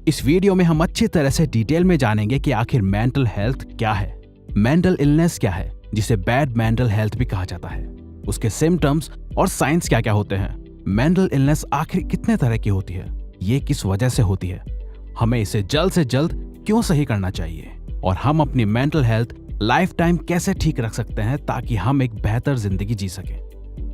इस वीडियो में हम अच्छी तरह से डिटेल में जानेंगे कि आखिर मेंटल हेल्थ क्या है, मेंटल इलनेस क्या है जिसे बैड मेंटल हेल्थ भी कहा जाता है, उसके सिम्टम्स और साइंस क्या क्या होते हैं, मेंटल इलनेस आखिर कितने तरह की होती है, ये किस वजह से होती है, हमें इसे जल्द से जल्द क्यों सही करना चाहिए और हम अपनी मेंटल हेल्थ लाइफ टाइम कैसे ठीक रख सकते हैं ताकि हम एक बेहतर जिंदगी जी सकें।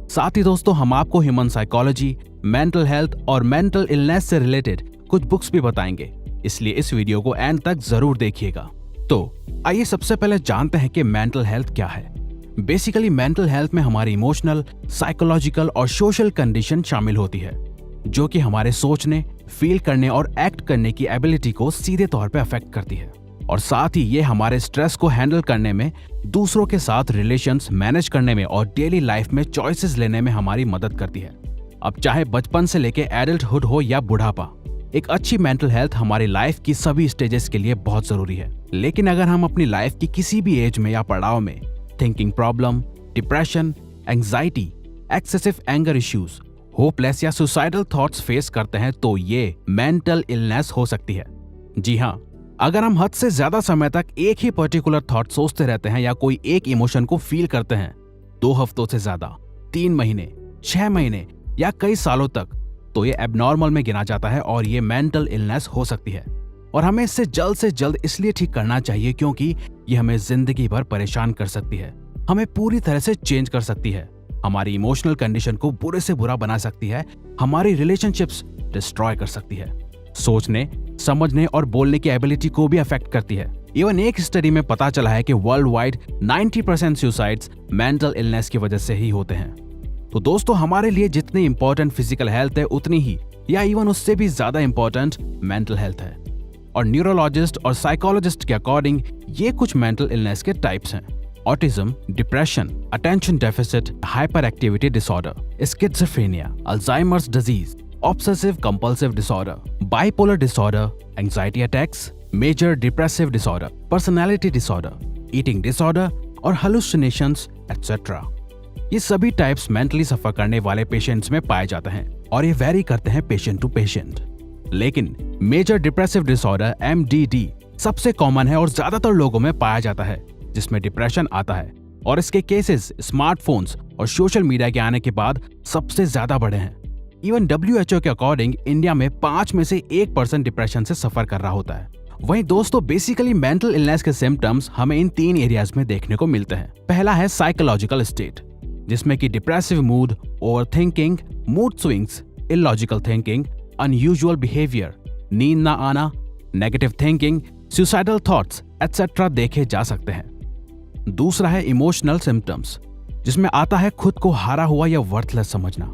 साथ ही दोस्तों हम आपको ह्यूमन साइकोलॉजी, मेंटल हेल्थ और मेंटल इलनेस से रिलेटेड कुछ बुक्स भी बताएंगे, इसलिए इस वीडियो को एंड तक जरूर देखिएगा। तो आइए सबसे पहले जानते हैं कि मेंटल हेल्थ क्या है। बेसिकली मेंटल हेल्थ में हमारी इमोशनल, साइकोलॉजिकल और सोशल कंडीशन शामिल होती है जो कि हमारे सोचने, फील करने और एक्ट करने की एबिलिटी को सीधे तौर पे अफेक्ट करती है और साथ ही ये हमारे स्ट्रेस को हैंडल करने में, दूसरों के साथ रिलेशंस मैनेज करने में और डेली लाइफ में चॉइसेस लेने में हमारी मदद करती है। अब चाहे बचपन से लेके एडल्टहुड हो या बुढ़ापा, एक अच्छी मेंटल हेल्थ हमारी लाइफ की सभी स्टेजेस के लिए बहुत जरूरी है। लेकिन अगर हम अपनी लाइफ की किसी भी एज में या पड़ाव में thinking problem, depression, anxiety, excessive anger issues, hopeless या सुसाइडल थॉट्स फेस करते हैं तो ये मेंटल इलनेस हो सकती है। जी हाँ, अगर हम हद से ज्यादा समय तक एक ही पर्टिकुलर थॉट सोचते रहते हैं या कोई एक इमोशन को फील करते हैं 2 हफ्तों से ज्यादा, 3 महीने, 6 महीने या कई सालों तक, तो ये एबनॉर्मल में गिना जाता है और ये मेंटल इलनेस हो सकती है और हमें इससे जल्द से जल्द इसलिए ठीक करना चाहिए क्योंकि ये हमें जिंदगी भर परेशान कर सकती है, हमें पूरी तरह से चेंज कर सकती है, हमारी इमोशनल कंडीशन को बुरे से बुरा बना सकती है, हमारी रिलेशनशिप्स डिस्ट्रॉय कर सकती है, सोचने, समझने और बोलने की एबिलिटी को भी अफेक्ट करती है। इवन एक स्टडी में पता चला है कि world wide 90% suicides mental illness की वजह से ही होते हैं। तो दोस्तों हमारे लिए जितनी इंपॉर्टेंट फिजिकल हेल्थ है उतनी ही या इवन उससे भी ज्यादा इंपॉर्टेंट मेंटल हेल्थ है। और न्यूरोलॉजिस्ट और साइकोलॉजिस्ट के अकॉर्डिंग ये कुछ मेंटल इलनेस के टाइप्स हैं: autism, depression, attention deficit hyperactivity disorder, schizophrenia, Alzheimer's disease, obsessive compulsive disorder, bipolar disorder, anxiety attacks, major depressive disorder, personality disorder, eating disorder और hallucinations etcetera. ये सभी types mentally सफर करने वाले patients में पाए जाते हैं और ये वेरी करते हैं पेशेंट टू पेशेंट। लेकिन मेजर डिप्रेसिव डिसऑर्डर MDD सबसे कॉमन है और ज्यादातर लोगों में पाया जाता है, जिसमें डिप्रेशन आता है और इसके केसेस स्मार्टफोन्स और सोशल मीडिया के आने के बाद सबसे ज्यादा बढ़े हैं। इवन WHO के अकॉर्डिंग इंडिया में 5 में से 1% डिप्रेशन से सफर कर रहा होता है। वहीं दोस्तों बेसिकली मेंटल इलनेस के सिम्टम्स हमें इन 3 एरियाज में देखने को मिलते हैं। पहला है साइकोलॉजिकल स्टेट, जिसमें कि depressive mood, over thinking, mood swings, illogical thinking, unusual behaviour, नींद ना आना, negative thinking, suicidal thoughts etcetera देखे जा सकते हैं। दूसरा है इमोशनल सिम्टम्स, जिसमें आता है खुद को हारा हुआ या वर्थलेस समझना,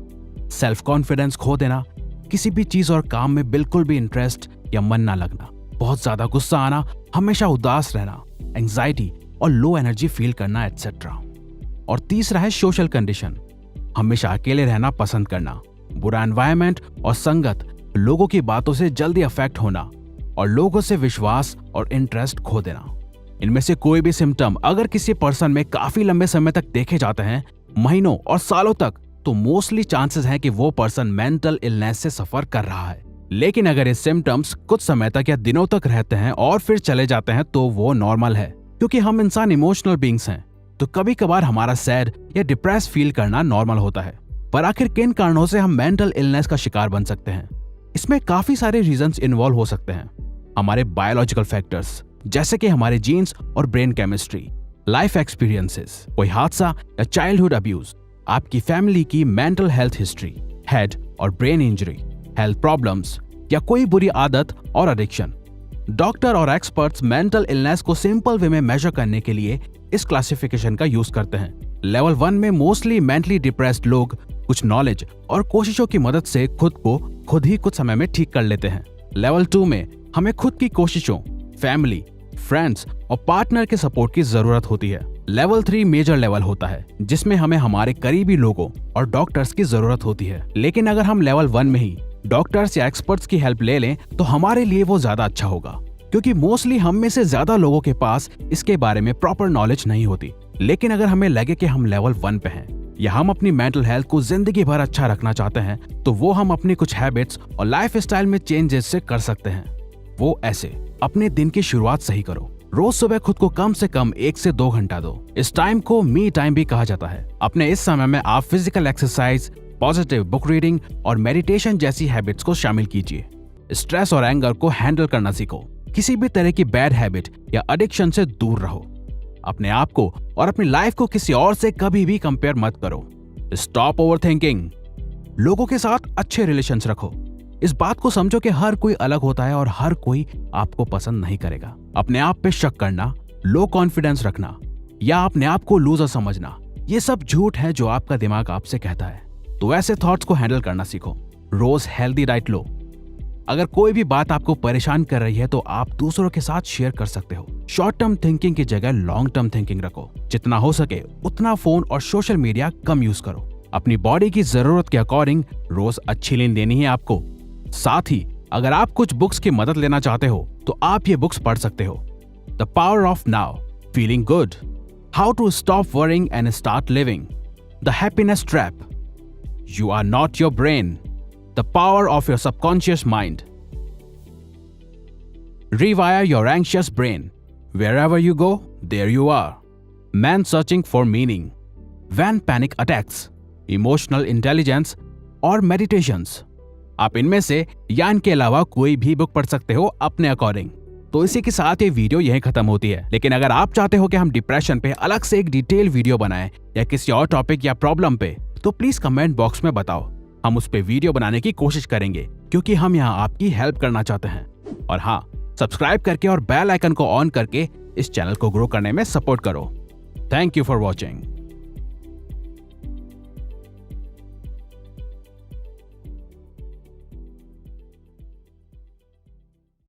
सेल्फ कॉन्फिडेंस खो देना, किसी भी चीज और काम में बिल्कुल भी इंटरेस्ट या मन ना लगना, बहुत ज्यादा गुस्सा आना, हमेशा उदास रहना, एंजाइटी और लो एनर्जी फील करना एटसेट्रा। और तीसरा है सोशल कंडीशन, हमेशा अकेले रहना पसंद करना, बुरा एनवायरनमेंट और संगत, लोगों की बातों से जल्दी अफेक्ट होना और लोगों से विश्वास और इंटरेस्ट खो देना। इनमें से कोई भी सिम्टम अगर किसी पर्सन में काफी लंबे समय तक देखे जाते हैं, महीनों और सालों तक, तो मोस्टली चांसेस हैं कि वो पर्सन मेंटल इलनेस से सफर कर रहा है। लेकिन अगर ये सिम्टम्स कुछ समय तक या दिनों तक रहते हैं और फिर चले जाते हैं तो वो नॉर्मल है, क्योंकि हम इंसान इमोशनल बीइंग्स हैं, तो कभी कभार हमारा सैड या डिप्रेस फील करना नॉर्मल होता है। पर आखिर किन कारणों से हम मेंटल इलनेस का शिकार बन सकते हैं? इसमें काफी सारे रीजंस इन्वॉल्व हो सकते हैं। हमारे बायोलॉजिकल फैक्टर्स, जैसे कि हमारे जीन्स और ब्रेन केमिस्ट्री, लाइफ एक्सपीरियंसेस, कोई हादसा या चाइल्डहुड अब्यूज, आपकी फैमिली की मेंटल हेल्थ हिस्ट्री, हेड और ब्रेन इंजरी, हेल्थ प्रॉब्लम्स या कोई बुरी आदत और एडिक्शन। डॉक्टर और एक्सपर्ट्स मेंटल इलनेस को सिंपल वे में मेजर करने के लिए इस क्लासिफिकेशन का यूज करते हैं। लेवल 1 में मोस्टली मेंटली डिप्रेस्ड लोग कुछ नॉलेज और कोशिशों की मदद से खुद को खुद ही कुछ समय में ठीक कर लेते हैं। लेवल 2 में हमें खुद की कोशिशों, फैमिली, फ्रेंड्स और पार्टनर के सपोर्ट की जरूरत होती है। लेवल 3 मेजर लेवल होता है, जिसमें हमें हमारे करीबी लोगों और डॉक्टर्स की जरूरत होती है। लेकिन अगर हम लेवल 1 में ही डॉक्टर्स या एक्सपर्ट्स की हेल्प ले लें तो हमारे लिए वो ज्यादा अच्छा होगा, क्योंकि मोस्टली हम में से ज्यादा लोगों के पास इसके बारे में प्रॉपर नॉलेज नहीं होती। लेकिन अगर हमें लगे कि हम लेवल 1 पे हैं या हम अपनी मेंटल हेल्थ को जिंदगी भर अच्छा रखना चाहते हैं, तो वो हम अपनी कुछ हैबिट्स और लाइफ स्टाइल में चेंजेस से कर सकते हैं। वो ऐसे, अपने दिन की शुरुआत सही करो। रोज सुबह खुद को कम से कम 1 से 2 घंटा दो। इस टाइम को मी टाइम भी कहा जाता है। अपने इस समय में आप physical exercise, positive book reading और मेडिटेशन जैसी हैबिट्स को शामिल कीजिए। स्ट्रेस और एंगर को हैंडल करना सीखो। किसी भी तरह की बैड हैबिट या एडिक्शन से दूर रहो। अपने आप को और अपनी लाइफ को किसी और से कभी भी कंपेयर मत करो। Stop overthinking. लोगों के साथ अच्छे रिलेशंस रखो। इस बात को समझो कि हर कोई अलग होता है और हर कोई आपको पसंद नहीं करेगा। अपने आप पे शक करना, लो कॉन्फिडेंस रखना या अपने आप को लूजर समझना, ये सब झूठ है जो आपका दिमाग आपसे कहता है। तो ऐसे थॉट्स को हैंडल करना सीखो। रोज हेल्दी डाइट लो। अगर कोई भी बात आपको परेशान कर रही है तो आप दूसरों के साथ शेयर कर सकते हो। शॉर्ट टर्म थिंकिंग की जगह लॉन्ग टर्म थिंकिंग रखो। जितना हो सके उतना फोन और सोशल मीडिया कम यूज करो। अपनी बॉडी की जरूरत के अकॉर्डिंग रोज अच्छी नींद लेनी है आपको। साथ ही अगर आप कुछ बुक्स की मदद लेना चाहते हो तो आप ये बुक्स पढ़ सकते हो। The power of now, feeling good, how to stop worrying and start living, the happiness trap, you are not your brain, the power of your subconscious mind, rewire your anxious brain, wherever you go there you are, man searching for meaning, when panic attacks, emotional intelligence और meditations। आप इनमें से या इनके अलावा कोई भी book पढ़ सकते हो अपने अकॉर्डिंग। तो इसी के साथ ये वीडियो यहीं खत्म होती है। लेकिन अगर आप चाहते हो कि हम डिप्रेशन पे अलग से एक डिटेल वीडियो बनाएं या किसी और टॉपिक या प्रॉब्लम पे, तो प्लीज कमेंट बॉक्स में बताओ। हम उस पे वीडियो बनाने की कोशिश करेंगे क्योंकि हम यहाँ आपकी हेल्प करना चाहते हैं। और हाँ, सब्सक्राइब करके और बेल आइकन को ऑन करके इस चैनल को ग्रो करने में सपोर्ट करो। Thank you for watching.